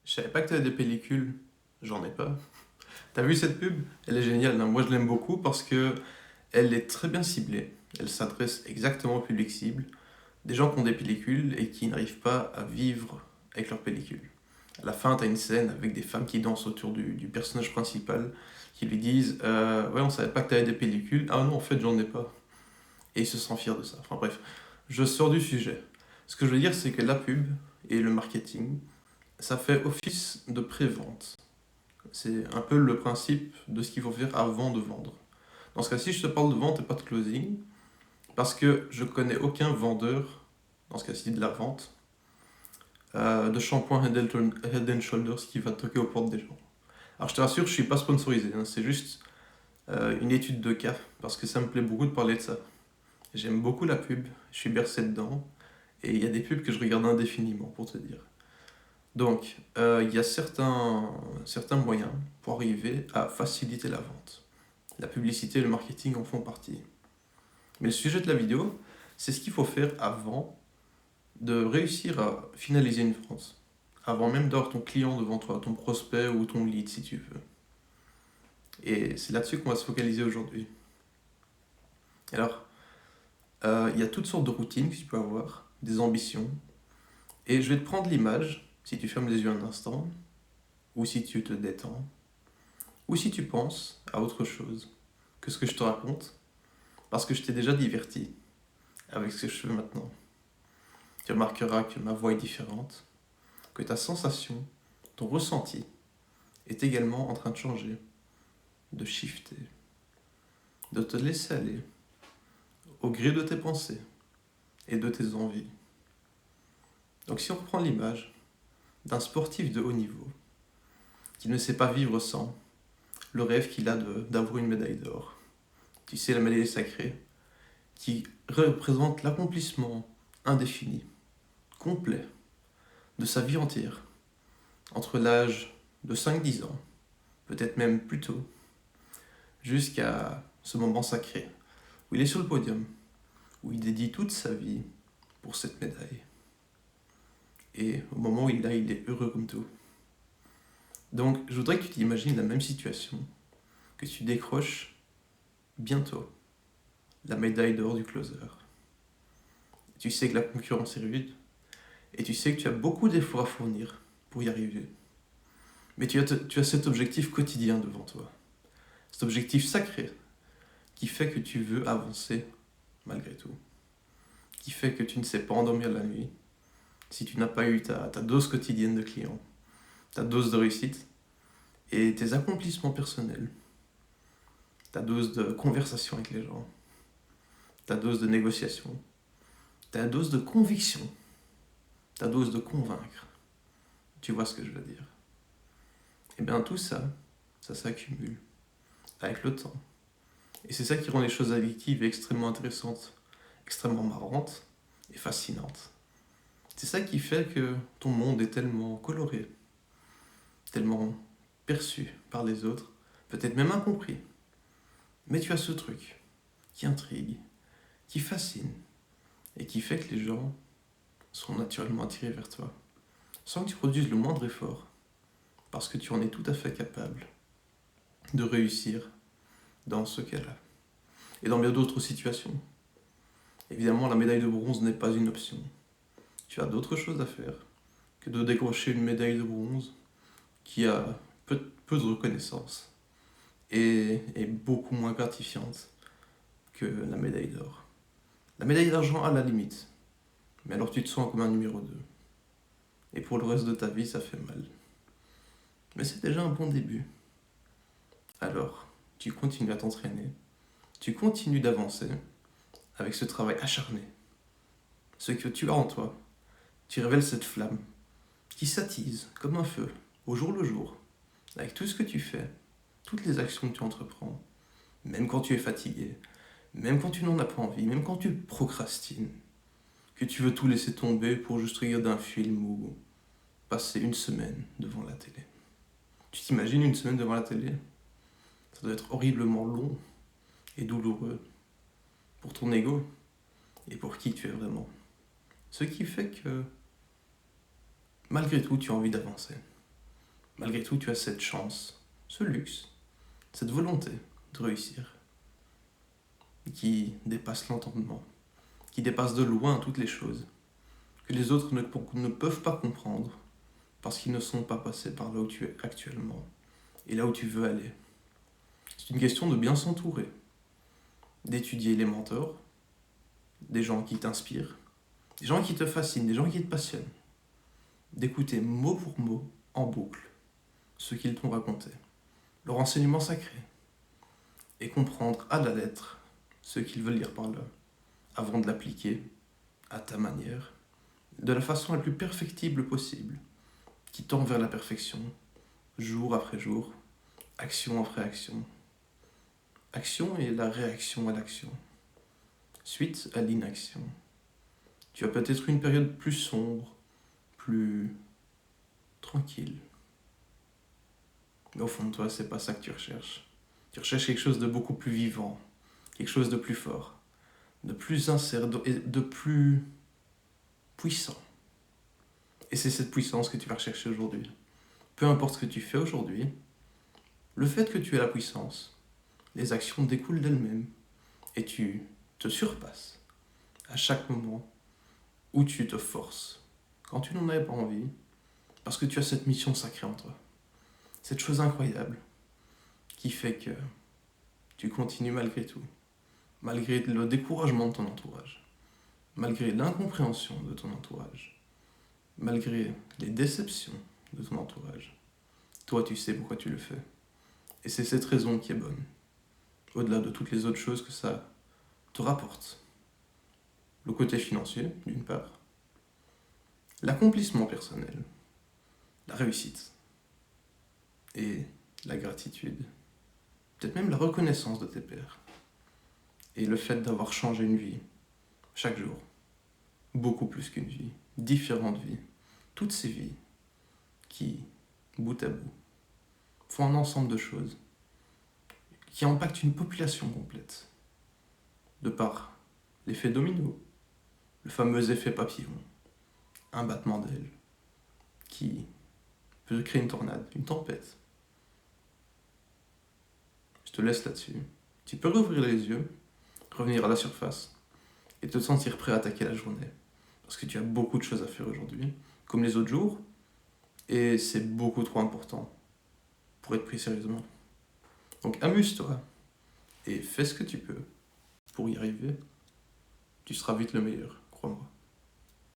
Je savais pas que t'avais des pellicules, j'en ai pas. T'as vu cette pub? Elle est géniale, hein. Moi je l'aime beaucoup parce que elle est très bien ciblée. Elle s'adresse exactement au public cible, des gens qui ont des pellicules et qui n'arrivent pas à vivre avec leurs pellicules. À la fin, t'as une scène avec des femmes qui dansent autour du personnage principal, qui lui disent ouais, on savait pas que t'avais des pellicules. Ah non, en fait, j'en ai pas. Et ils se sentent fiers de ça. Enfin bref, je sors du sujet. Ce que je veux dire, c'est que la pub et le marketing, ça fait office de pré-vente. C'est un peu le principe de ce qu'il faut faire avant de vendre. Dans ce cas-ci, je te parle de vente et pas de closing, parce que je connais aucun vendeur, dans ce cas-ci de la vente, de shampoing Head and Shoulders qui va toquer aux portes des gens. Alors je te rassure, je suis pas sponsorisé, hein, c'est juste une étude de cas, parce que ça me plaît beaucoup de parler de ça. J'aime beaucoup la pub, je suis bercé dedans, et il y a des pubs que je regarde indéfiniment, pour te dire. Donc, il y a certains moyens pour arriver à faciliter la vente. La publicité et le marketing en font partie. Mais le sujet de la vidéo, c'est ce qu'il faut faire avant de réussir à finaliser une vente. Avant même d'avoir ton client devant toi, ton prospect ou ton lead si tu veux. Et c'est là-dessus qu'on va se focaliser aujourd'hui. Alors, il y a toutes sortes de routines que tu peux avoir, des ambitions. Et je vais te prendre l'image, si tu fermes les yeux un instant, ou si tu te détends, ou si tu penses à autre chose que ce que je te raconte, parce que je t'ai déjà diverti avec ce que je fais maintenant. Tu remarqueras que ma voix est différente, que ta sensation, ton ressenti, est également en train de changer, de shifter, de te laisser aller au gré de tes pensées et de tes envies. Donc si on reprend l'image d'un sportif de haut niveau, qui ne sait pas vivre sans, le rêve qu'il a d'avoir une médaille d'or, tu sais, la médaille sacrée, qui représente l'accomplissement indéfini, complet, de sa vie entière, entre l'âge de 5-10 ans, peut-être même plus tôt, jusqu'à ce moment sacré, où il est sur le podium, où il dédie toute sa vie pour cette médaille. Et au moment où il est heureux comme tout. Donc, je voudrais que tu t'imagines la même situation, que tu décroches bientôt la médaille d'or du closer. Tu sais que la concurrence est rude, et tu sais que tu as beaucoup d'efforts à fournir pour y arriver. Mais tu as cet objectif quotidien devant toi, cet objectif sacré, qui fait que tu veux avancer malgré tout, qui fait que tu ne sais pas endormir la nuit, si tu n'as pas eu ta dose quotidienne de clients, ta dose de réussite, et tes accomplissements personnels, ta dose de conversation avec les gens, ta dose de négociation, ta dose de conviction, ta dose de convaincre. Tu vois ce que je veux dire? Et bien tout ça, ça s'accumule avec le temps. Et c'est ça qui rend les choses addictives et extrêmement intéressantes, extrêmement marrantes et fascinantes. C'est ça qui fait que ton monde est tellement coloré, tellement perçu par les autres, peut-être même incompris. Mais tu as ce truc qui intrigue, qui fascine, et qui fait que les gens sont naturellement attirés vers toi, sans que tu produises le moindre effort, parce que tu en es tout à fait capable de réussir dans ce cas-là, et dans bien d'autres situations. Évidemment, la médaille de bronze n'est pas une option. Tu as d'autres choses à faire que de décrocher une médaille de bronze qui a peu de reconnaissance et est beaucoup moins gratifiante que la médaille d'or. La médaille d'argent à la limite, mais alors tu te sens comme un numéro 2. Et pour le reste de ta vie, ça fait mal. Mais c'est déjà un bon début. Alors, tu continues à t'entraîner, tu continues d'avancer avec ce travail acharné. Ce que tu as en toi, tu révèles cette flamme qui s'attise comme un feu, au jour le jour, avec tout ce que tu fais, toutes les actions que tu entreprends, même quand tu es fatigué, même quand tu n'en as pas envie, même quand tu procrastines, que tu veux tout laisser tomber pour juste regarder un film ou passer une semaine devant la télé. Tu t'imagines une semaine devant la télé? Ça doit être horriblement long et douloureux pour ton ego et pour qui tu es vraiment. Ce qui fait que, malgré tout, tu as envie d'avancer. Malgré tout, tu as cette chance, ce luxe, cette volonté de réussir, qui dépasse l'entendement, qui dépasse de loin toutes les choses, que les autres ne peuvent pas comprendre, parce qu'ils ne sont pas passés par là où tu es actuellement, et là où tu veux aller. C'est une question de bien s'entourer, d'étudier les mentors, des gens qui t'inspirent, des gens qui te fascinent, des gens qui te passionnent, d'écouter mot pour mot, en boucle, ce qu'ils t'ont raconté, leur enseignement sacré, et comprendre à la lettre ce qu'ils veulent dire par là, avant de l'appliquer à ta manière, de la façon la plus perfectible possible, qui tend vers la perfection, jour après jour, action après action. Action est la réaction à l'action, suite à l'inaction. Tu as peut-être une période plus sombre, plus tranquille. Mais au fond de toi, c'est pas ça que tu recherches. Tu recherches quelque chose de beaucoup plus vivant, quelque chose de plus fort, de plus sincère et de plus puissant. Et c'est cette puissance que tu vas rechercher aujourd'hui. Peu importe ce que tu fais aujourd'hui, le fait que tu aies la puissance, les actions découlent d'elles-mêmes et tu te surpasses à chaque moment où tu te forces, quand tu n'en avais pas envie, parce que tu as cette mission sacrée en toi. Cette chose incroyable qui fait que tu continues malgré tout, malgré le découragement de ton entourage, malgré l'incompréhension de ton entourage, malgré les déceptions de ton entourage. Toi, tu sais pourquoi tu le fais. Et c'est cette raison qui est bonne, au-delà de toutes les autres choses que ça te rapporte. Le côté financier, d'une part, l'accomplissement personnel, la réussite et la gratitude, peut-être même la reconnaissance de tes pairs, et le fait d'avoir changé une vie chaque jour, beaucoup plus qu'une vie, différentes vies, toutes ces vies qui, bout à bout, font un ensemble de choses qui impactent une population complète, de par l'effet domino, le fameux effet papillon, un battement d'ailes qui peut créer une tornade, une tempête. Je te laisse là-dessus. Tu peux rouvrir les yeux, revenir à la surface et te sentir prêt à attaquer la journée. Parce que tu as beaucoup de choses à faire aujourd'hui, comme les autres jours, et c'est beaucoup trop important pour être pris sérieusement. Donc amuse-toi et fais ce que tu peux pour y arriver. Tu seras vite le meilleur, crois-moi.